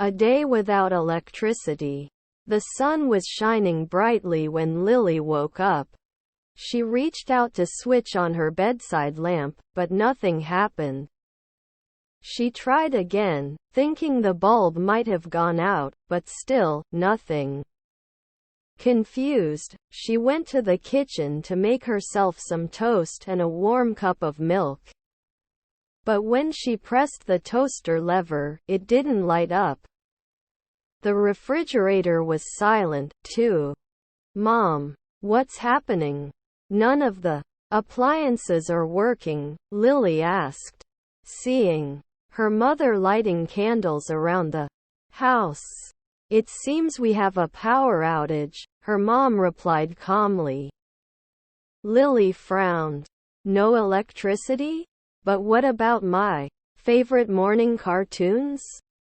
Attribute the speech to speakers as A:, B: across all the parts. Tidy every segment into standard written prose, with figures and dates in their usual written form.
A: A day without electricity. The sun was shining brightly when Lily woke up. She reached out to switch on her bedside lamp, but nothing happened. She tried again, thinking the bulb might have gone out, but still, nothing. Confused, she went to the kitchen to make herself some toast and a warm cup of milk. But when she pressed the toaster lever, it didn't light up. The refrigerator was silent, too. "Mom, what's happening? None of the appliances are working," Lily asked, seeing her mother lighting candles around the house. "It seems we have a power outage," her mom replied calmly. Lily frowned. "No electricity? But what about my favorite morning cartoons?"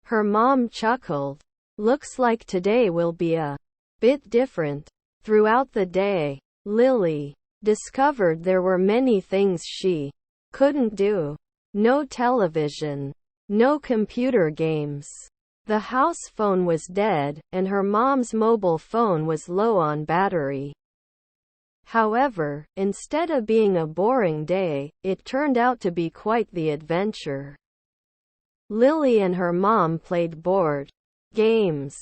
A: Her mom chuckled. "Looks like today will be a bit different." Throughout the day, Lily discovered there were many things she couldn't do. No television. No computer games. The house phone was dead, and her mom's mobile phone was low on battery. However, instead of being a boring day, it turned out to be quite the adventure. Lily and her mom played board games,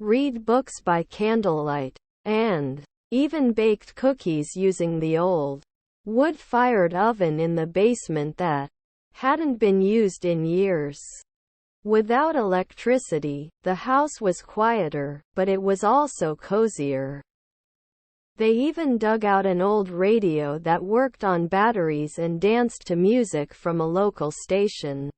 A: read books by candlelight, and even baked cookies using the old wood-fired oven in the basement that hadn't been used in years. Without electricity, the house was quieter, but it was also cozier. They even dug out an old radio that worked on batteries and danced to music from a local station.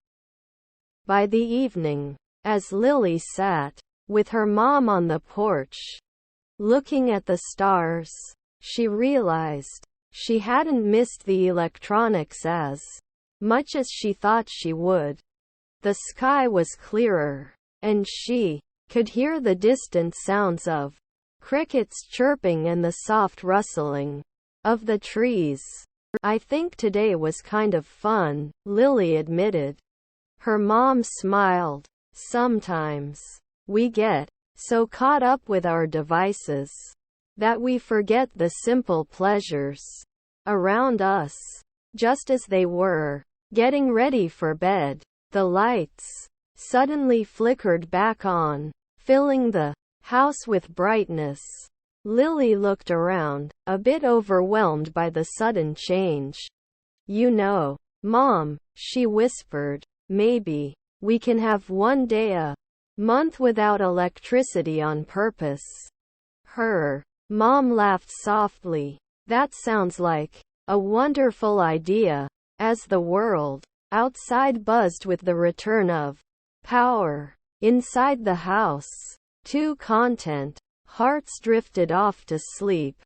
A: By the evening, as Lily sat with her mom on the porch, looking at the stars, she realized she hadn't missed the electronics as much as she thought she would. The sky was clearer, and she could hear the distant sounds of crickets chirping and the soft rustling of the trees. "I think today was kind of fun," Lily admitted. Her mom smiled. "Sometimes we get so caught up with our devices that we forget the simple pleasures around us." Just as they were getting ready for bed, the lights suddenly flickered back on, filling the house with brightness. Lily looked around, a bit overwhelmed by the sudden change. "You know, Mom," she whispered, "maybe we can have one day a month without electricity on purpose." Her mom laughed softly. "That sounds like a wonderful idea." As the world outside buzzed with the return of power, inside the house, too content hearts drifted off to sleep,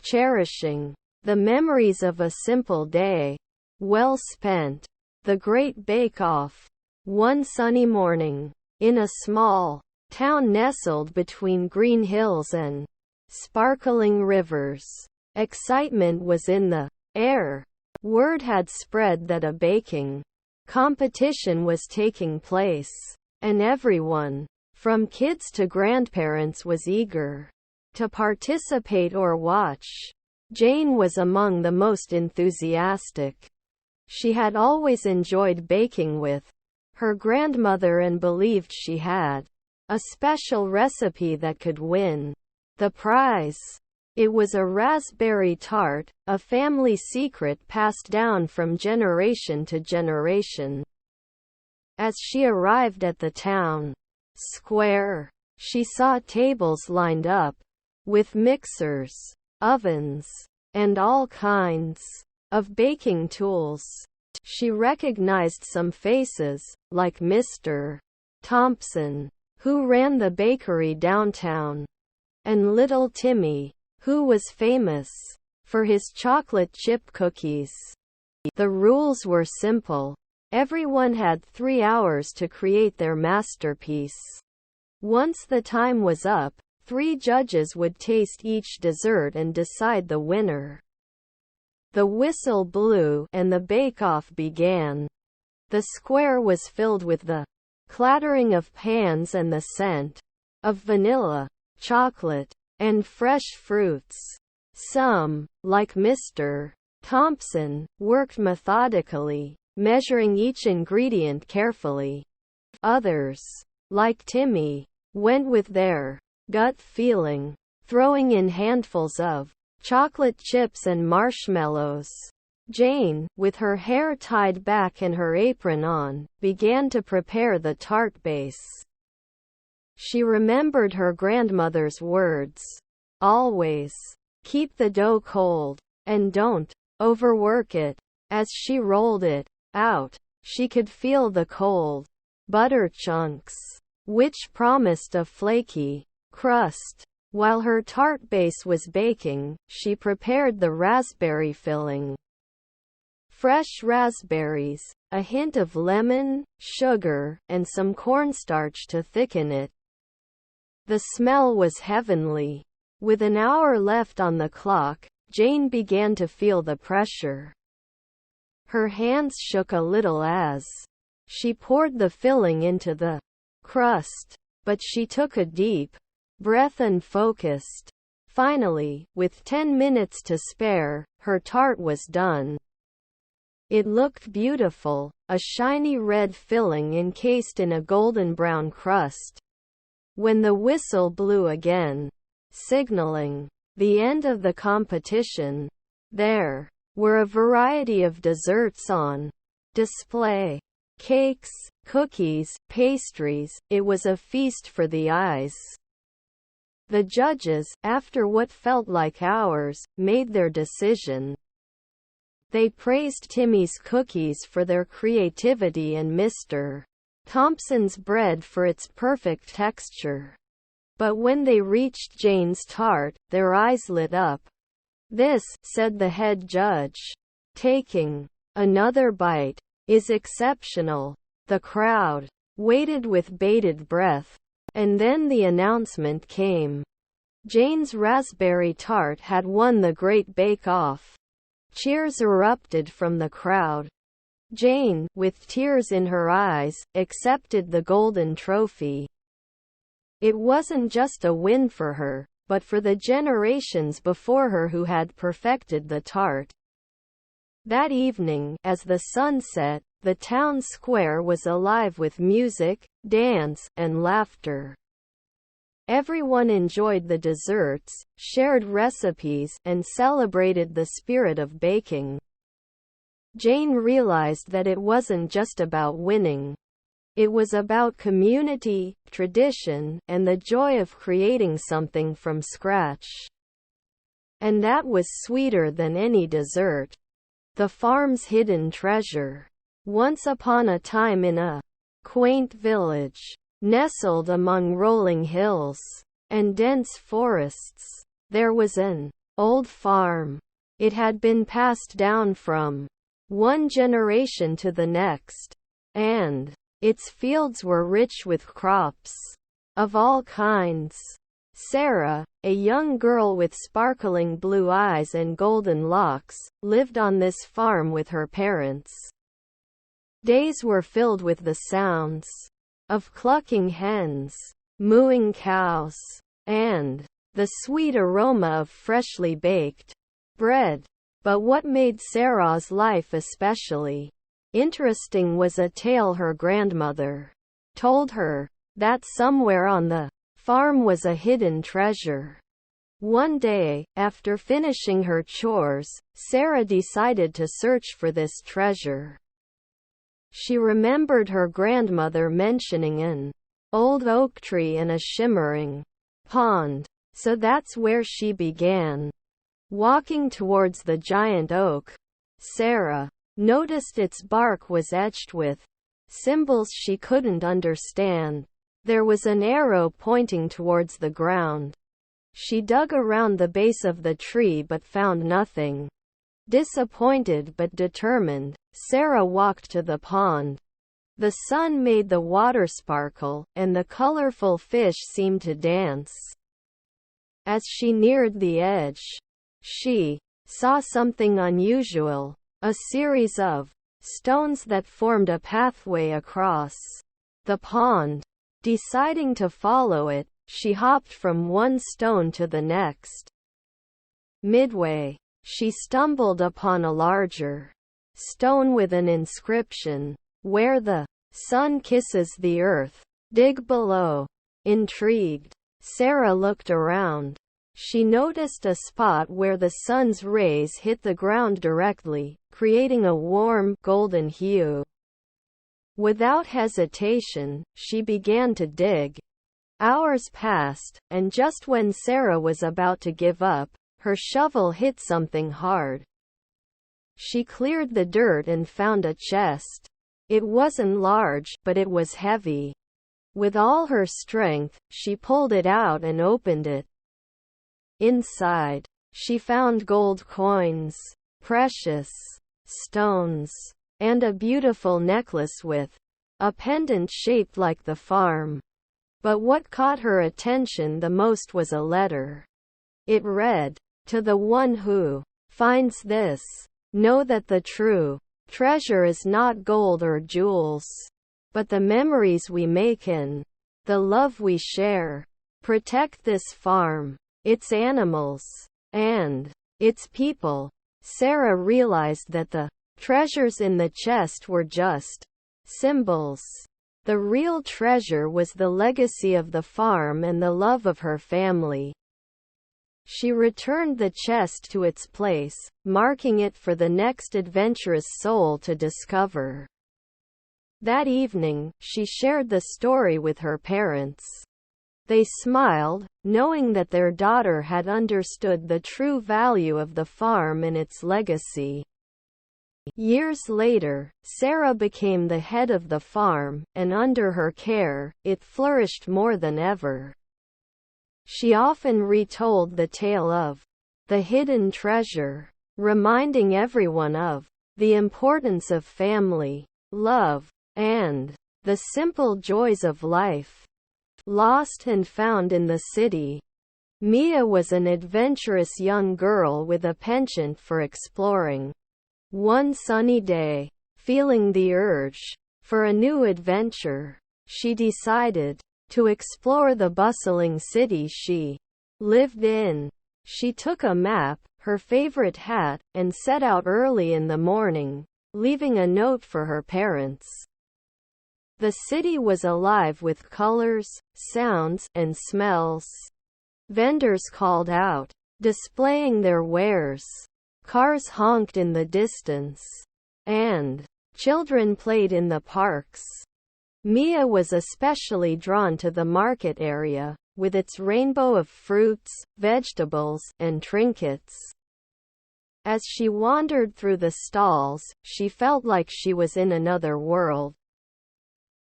A: cherishing the memories of a simple day well spent. The Great Bake Off. One sunny morning, in a small town nestled between green hills and sparkling rivers, excitement was in the air. Word had spread that a baking competition was taking place, and everyone, from kids to grandparents, was eager to participate or watch. Jane was among the most enthusiastic. She had always enjoyed baking with her grandmother and believed she had a special recipe that could win the prize. It was a raspberry tart, a family secret passed down from generation to generation. As she arrived at the town square, she saw tables lined up with mixers, ovens, and all kinds of baking tools. She recognized some faces, like Mr. Thompson, who ran the bakery downtown, and little Timmy, who was famous for his chocolate chip cookies. The rules were simple. Everyone had 3 hours to create their masterpiece. Once the time was up, 3 judges would taste each dessert and decide the winner. The whistle blew, and the bake-off began. The square was filled with the clattering of pans and the scent of vanilla, chocolate, and fresh fruits. Some, like Mr. Thompson, worked methodically, measuring each ingredient carefully. Others, like Timmy, went with their gut feeling, throwing in handfuls of chocolate chips and marshmallows. Jane, with her hair tied back and her apron on, began to prepare the tart base. She remembered her grandmother's words. Always keep the dough cold, and don't overwork it. As she rolled it out, she could feel the cold butter chunks, which promised a flaky crust. While her tart base was baking, she prepared the raspberry filling. Fresh raspberries, a hint of lemon, sugar, and some cornstarch to thicken it. The smell was heavenly. With an hour left on the clock, Jane began to feel the pressure. Her hands shook a little as she poured the filling into the crust, but she took a deep breath and focused. Finally, with 10 minutes to spare, her tart was done. It looked beautiful, a shiny red filling encased in a golden brown crust. When the whistle blew again, signaling the end of the competition, there were a variety of desserts on display. Cakes, cookies, pastries, it was a feast for the eyes. The judges, after what felt like hours, made their decision. They praised Timmy's cookies for their creativity and Mr. Thompson's bread for its perfect texture. But when they reached Jane's tart, their eyes lit up. "This," said the head judge, taking another bite, "is exceptional." The crowd waited with bated breath. And then the announcement came. Jane's raspberry tart had won the Great Bake Off. Cheers erupted from the crowd. Jane, with tears in her eyes, accepted the golden trophy. It wasn't just a win for her, but for the generations before her who had perfected the tart. That evening, as the sun set, the town square was alive with music, dance, and laughter. Everyone enjoyed the desserts, shared recipes, and celebrated the spirit of baking. Jane realized that it wasn't just about winning. It was about community, tradition, and the joy of creating something from scratch. And that was sweeter than any dessert. The farm's hidden treasure. Once upon a time in a quaint village, nestled among rolling hills and dense forests, there was an old farm. It had been passed down from one generation to the next, and its fields were rich with crops of all kinds. Sarah, a young girl with sparkling blue eyes and golden locks, lived on this farm with her parents. Days were filled with the sounds of clucking hens, mooing cows, and the sweet aroma of freshly baked bread. But what made Sarah's life especially interesting was a tale her grandmother told her, that somewhere on the farm was a hidden treasure. One day, after finishing her chores, Sarah decided to search for this treasure. She remembered her grandmother mentioning an old oak tree and a shimmering pond, so that's where she began. Walking towards the giant oak, Sarah noticed its bark was etched with symbols she couldn't understand. There was an arrow pointing towards the ground. She dug around the base of the tree but found nothing. Disappointed but determined, Sarah walked to the pond. The sun made the water sparkle, and the colorful fish seemed to dance. As she neared the edge, she saw something unusual, a series of stones that formed a pathway across. the pond. Deciding to follow it, she hopped from one stone to the next. Midway, she stumbled upon a larger stone with an inscription, "Where the sun kisses the earth, dig below." Intrigued, Sarah looked around. She noticed a spot where the sun's rays hit the ground directly, creating a warm, golden hue. Without hesitation, she began to dig. Hours passed, and just when Sarah was about to give up, her shovel hit something hard. She cleared the dirt and found a chest. It wasn't large, but it was heavy. With all her strength, she pulled it out and opened it. Inside, she found gold coins, precious stones, and a beautiful necklace with a pendant shaped like the farm. But what caught her attention the most was a letter. It read, "To the one who finds this, know that the true treasure is not gold or jewels, but the memories we make and the love we share. Protect this farm, its animals, and its people." Sarah realized that the treasures in the chest were just symbols. The real treasure was the legacy of the farm and the love of her family. She returned the chest to its place, marking it for the next adventurous soul to discover. That evening, she shared the story with her parents. They smiled, knowing that their daughter had understood the true value of the farm and its legacy. Years later, Sarah became the head of the farm, and under her care, it flourished more than ever. She often retold the tale of the hidden treasure, reminding everyone of the importance of family, love, and the simple joys of life. Lost and found in the city, Mia was an adventurous young girl with a penchant for exploring. One sunny day, feeling the urge for a new adventure, she decided to explore the bustling city she lived in. She took a map, her favorite hat, and set out early in the morning, leaving a note for her parents. The city was alive with colors, sounds, and smells. Vendors called out, displaying their wares. Cars honked in the distance, and children played in the parks. Mia was especially drawn to the market area, with its rainbow of fruits, vegetables, and trinkets. As she wandered through the stalls, she felt like she was in another world.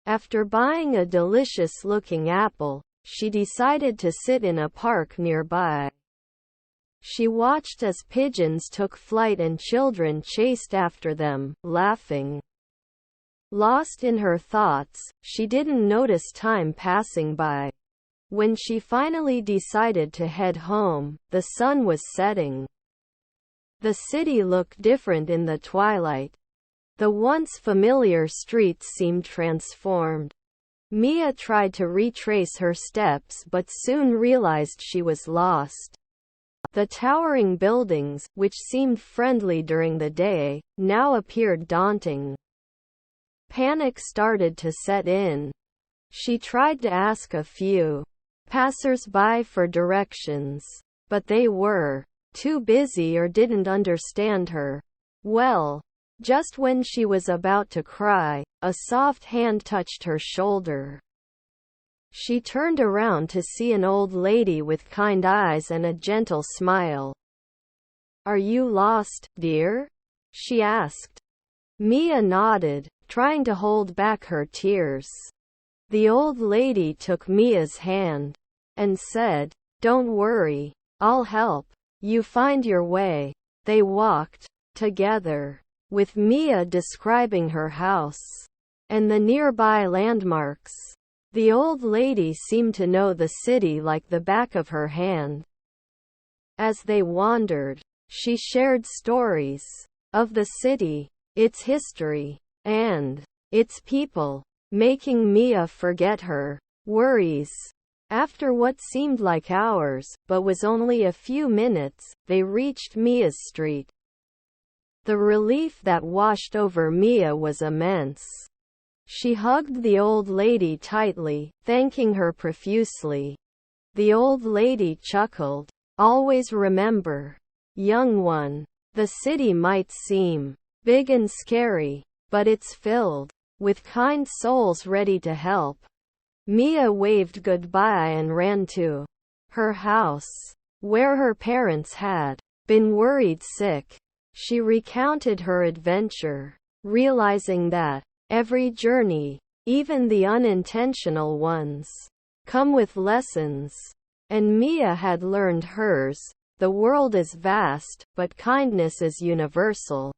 A: After buying a delicious-looking apple, she decided to sit in a park nearby. She watched as pigeons took flight and children chased after them, laughing. Lost in her thoughts, she didn't notice time passing by. When she finally decided to head home, the sun was setting. The city looked different in the twilight. The once familiar streets seemed transformed. Mia tried to retrace her steps but soon realized she was lost. The towering buildings, which seemed friendly during the day, now appeared daunting. Panic started to set in. She tried to ask a few passers-by for directions, but they were too busy or didn't understand her. Well, just when she was about to cry, a soft hand touched her shoulder. She turned around to see an old lady with kind eyes and a gentle smile. "Are you lost, dear?" she asked. Mia nodded, trying to hold back her tears. The old lady took Mia's hand and said, "Don't worry, I'll help you find your way." They walked together, with Mia describing her house and the nearby landmarks. The old lady seemed to know the city like the back of her hand. As they wandered, she shared stories of the city, its history, and its people. making Mia forget her worries. After what seemed like hours, but was only a few minutes, they reached Mia's street. The relief that washed over Mia was immense. She hugged the old lady tightly, thanking her profusely. The old lady chuckled. Always remember, young one, the city might seem big and scary, but it's filled with kind souls ready to help. Mia waved goodbye and ran to her house, where her parents had been worried sick. She recounted her adventure, realizing that every journey, even the unintentional ones, come with lessons. And Mia had learned hers. The world is vast, but kindness is universal.